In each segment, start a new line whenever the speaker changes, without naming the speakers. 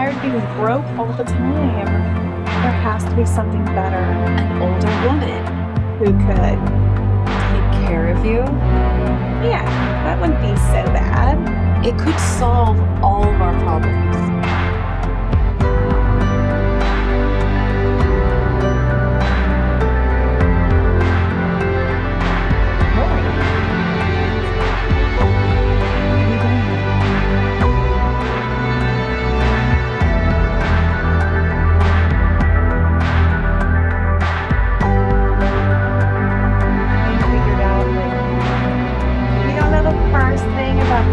tired of being broke all the time. There has to be something better.
An older woman
Who could?
take care of you.
Yeah, that wouldn't be so bad.
It could solve all of our problems.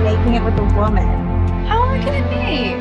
Making it with a woman.
How hard can it be?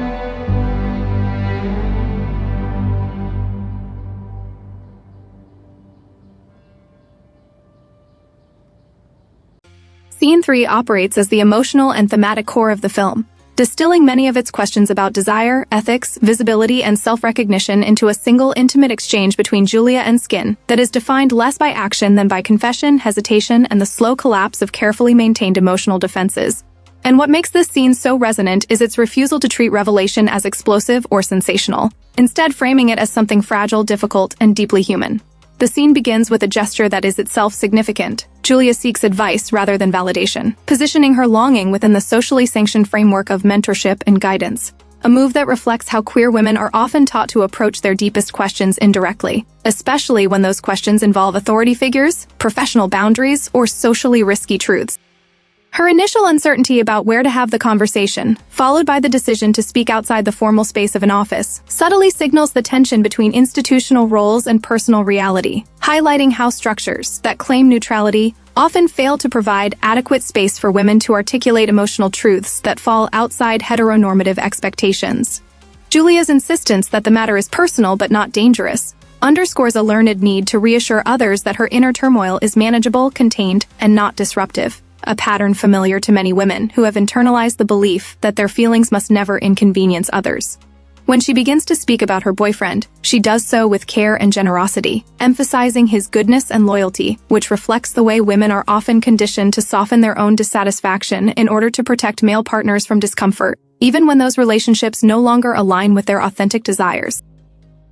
Scene 3 operates as the emotional and thematic core of the film, distilling many of its questions about desire, ethics, visibility, and self-recognition into a single intimate exchange between Julia and Skin that is defined less by action than by confession, hesitation, and the slow collapse of carefully maintained emotional defenses. And what makes this scene so resonant is its refusal to treat revelation as explosive or sensational, instead framing it as something fragile, difficult, and deeply human. The scene begins with a gesture that is itself significant. Julia seeks advice rather than validation, positioning her longing within the socially sanctioned framework of mentorship and guidance, a move that reflects how queer women are often taught to approach their deepest questions indirectly, especially when those questions involve authority figures, professional boundaries, or socially risky truths. Her initial uncertainty about where to have the conversation, followed by the decision to speak outside the formal space of an office, subtly signals the tension between institutional roles and personal reality, highlighting how structures that claim neutrality often fail to provide adequate space for women to articulate emotional truths that fall outside heteronormative expectations. Julia's insistence that the matter is personal but not dangerous underscores a learned need to reassure others that her inner turmoil is manageable, contained, and not disruptive. A pattern familiar to many women who have internalized the belief that their feelings must never inconvenience others. When she begins to speak about her boyfriend, she does so with care and generosity, emphasizing his goodness and loyalty, which reflects the way women are often conditioned to soften their own dissatisfaction in order to protect male partners from discomfort, even when those relationships no longer align with their authentic desires.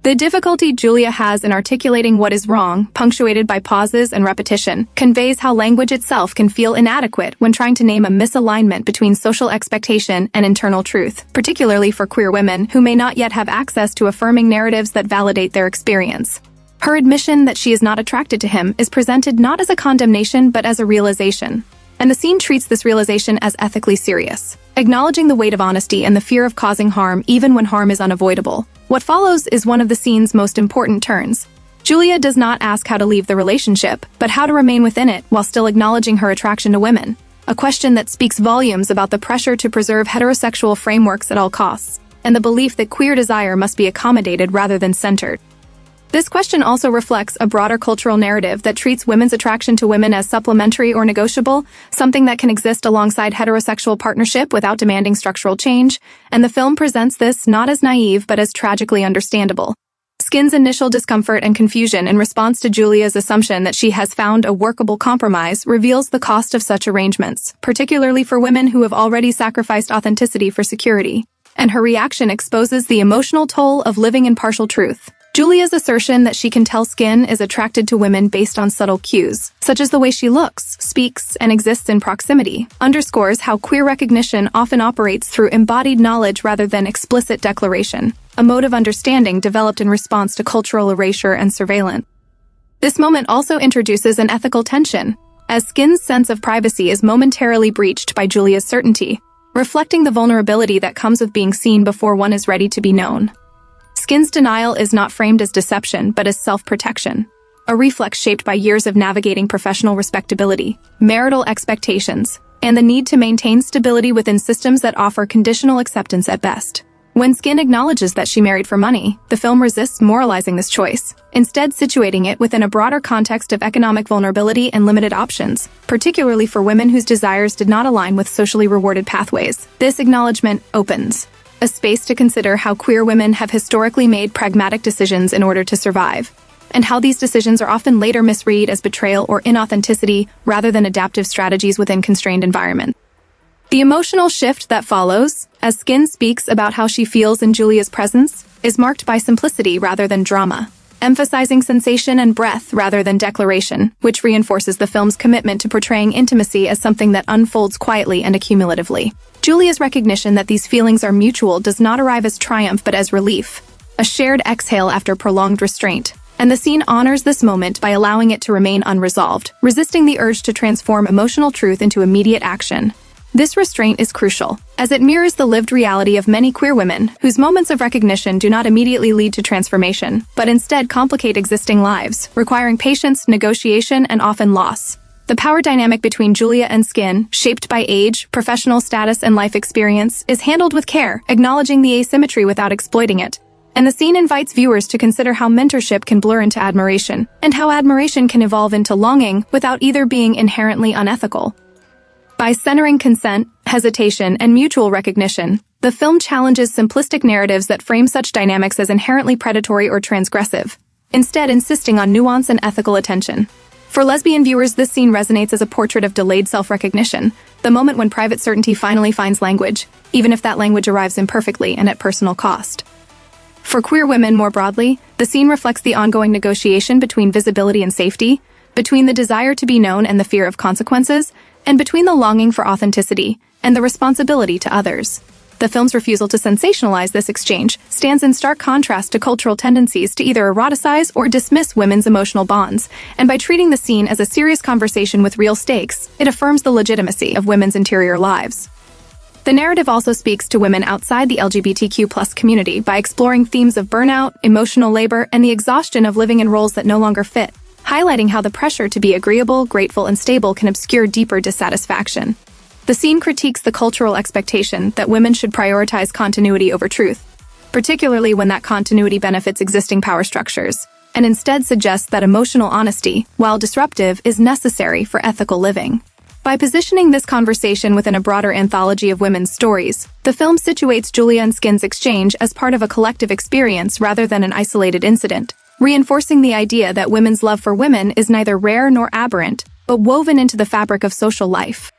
The difficulty Julia has in articulating what is wrong, punctuated by pauses and repetition, conveys how language itself can feel inadequate when trying to name a misalignment between social expectation and internal truth, particularly for queer women who may not yet have access to affirming narratives that validate their experience. Her admission that she is not attracted to him is presented not as a condemnation but as a realization, and the scene treats this realization as ethically serious, acknowledging the weight of honesty and the fear of causing harm even when harm is unavoidable. What follows is one of the scene's most important turns. Julia does not ask how to leave the relationship, but how to remain within it while still acknowledging her attraction to women, a question that speaks volumes about the pressure to preserve heterosexual frameworks at all costs, and the belief that queer desire must be accommodated rather than centered. This question also reflects a broader cultural narrative that treats women's attraction to women as supplementary or negotiable, something that can exist alongside heterosexual partnership without demanding structural change, and the film presents this not as naive but as tragically understandable. Skin's initial discomfort and confusion in response to Julia's assumption that she has found a workable compromise reveals the cost of such arrangements, particularly for women who have already sacrificed authenticity for security. And her reaction exposes the emotional toll of living in partial truth. Julia's assertion that she can tell Skin is attracted to women based on subtle cues, such as the way she looks, speaks, and exists in proximity, underscores how queer recognition often operates through embodied knowledge rather than explicit declaration, a mode of understanding developed in response to cultural erasure and surveillance. This moment also introduces an ethical tension, as Skin's sense of privacy is momentarily breached by Julia's certainty, reflecting the vulnerability that comes with being seen before one is ready to be known. Skin's denial is not framed as deception, but as self-protection, a reflex shaped by years of navigating professional respectability, marital expectations, and the need to maintain stability within systems that offer conditional acceptance at best. When Skin acknowledges that she married for money, the film resists moralizing this choice, instead situating it within a broader context of economic vulnerability and limited options, particularly for women whose desires did not align with socially rewarded pathways. This acknowledgement opens a space to consider how queer women have historically made pragmatic decisions in order to survive, and how these decisions are often later misread as betrayal or inauthenticity rather than adaptive strategies within constrained environments. The emotional shift that follows, as Skin speaks about how she feels in Julia's presence, is marked by simplicity rather than drama, emphasizing sensation and breath rather than declaration, which reinforces the film's commitment to portraying intimacy as something that unfolds quietly and accumulatively. Julia's recognition that these feelings are mutual does not arrive as triumph but as relief, a shared exhale after prolonged restraint. And the scene honors this moment by allowing it to remain unresolved, resisting the urge to transform emotional truth into immediate action. This restraint is crucial, as it mirrors the lived reality of many queer women whose moments of recognition do not immediately lead to transformation, but instead complicate existing lives, requiring patience, negotiation, and often loss. The power dynamic between Julia and Skin, shaped by age, professional status, and life experience, is handled with care, acknowledging the asymmetry without exploiting it. And the scene invites viewers to consider how mentorship can blur into admiration, and how admiration can evolve into longing without either being inherently unethical. By centering consent, hesitation, and mutual recognition, the film challenges simplistic narratives that frame such dynamics as inherently predatory or transgressive, instead insisting on nuance and ethical attention. For lesbian viewers, this scene resonates as a portrait of delayed self-recognition, the moment when private certainty finally finds language, even if that language arrives imperfectly and at personal cost. For queer women more broadly, the scene reflects the ongoing negotiation between visibility and safety, between the desire to be known and the fear of consequences, and between the longing for authenticity and the responsibility to others. The film's refusal to sensationalize this exchange stands in stark contrast to cultural tendencies to either eroticize or dismiss women's emotional bonds, and by treating the scene as a serious conversation with real stakes, it affirms the legitimacy of women's interior lives. The narrative also speaks to women outside the LGBTQ+ community by exploring themes of burnout, emotional labor, and the exhaustion of living in roles that no longer fit, highlighting how the pressure to be agreeable, grateful, and stable can obscure deeper dissatisfaction. The scene critiques the cultural expectation that women should prioritize continuity over truth, particularly when that continuity benefits existing power structures, and instead suggests that emotional honesty, while disruptive, is necessary for ethical living. By positioning this conversation within a broader anthology of women's stories, the film situates Julia and Skin's exchange as part of a collective experience rather than an isolated incident, reinforcing the idea that women's love for women is neither rare nor aberrant, but woven into the fabric of social life.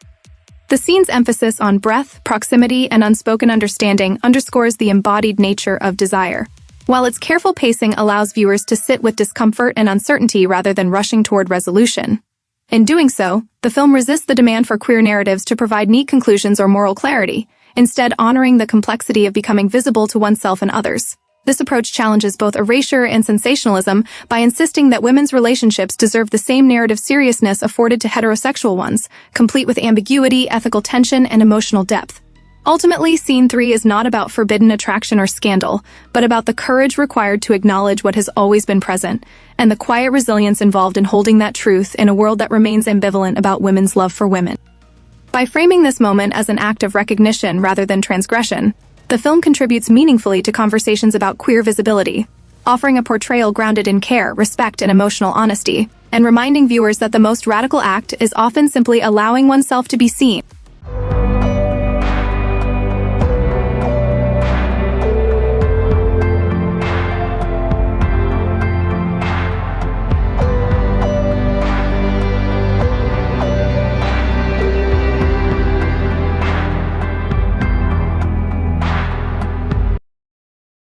The scene's emphasis on breath, proximity, and unspoken understanding underscores the embodied nature of desire, while its careful pacing allows viewers to sit with discomfort and uncertainty rather than rushing toward resolution. In doing so, the film resists the demand for queer narratives to provide neat conclusions or moral clarity, instead honoring the complexity of becoming visible to oneself and others. This approach challenges both erasure and sensationalism by insisting that women's relationships deserve the same narrative seriousness afforded to heterosexual ones, complete with ambiguity, ethical tension, and emotional depth. Ultimately, Scene 3 is not about forbidden attraction or scandal, but about the courage required to acknowledge what has always been present, and the quiet resilience involved in holding that truth in a world that remains ambivalent about women's love for women. By framing this moment as an act of recognition rather than transgression, the film contributes meaningfully to conversations about queer visibility, offering a portrayal grounded in care, respect, and emotional honesty, and reminding viewers that the most radical act is often simply allowing oneself to be seen.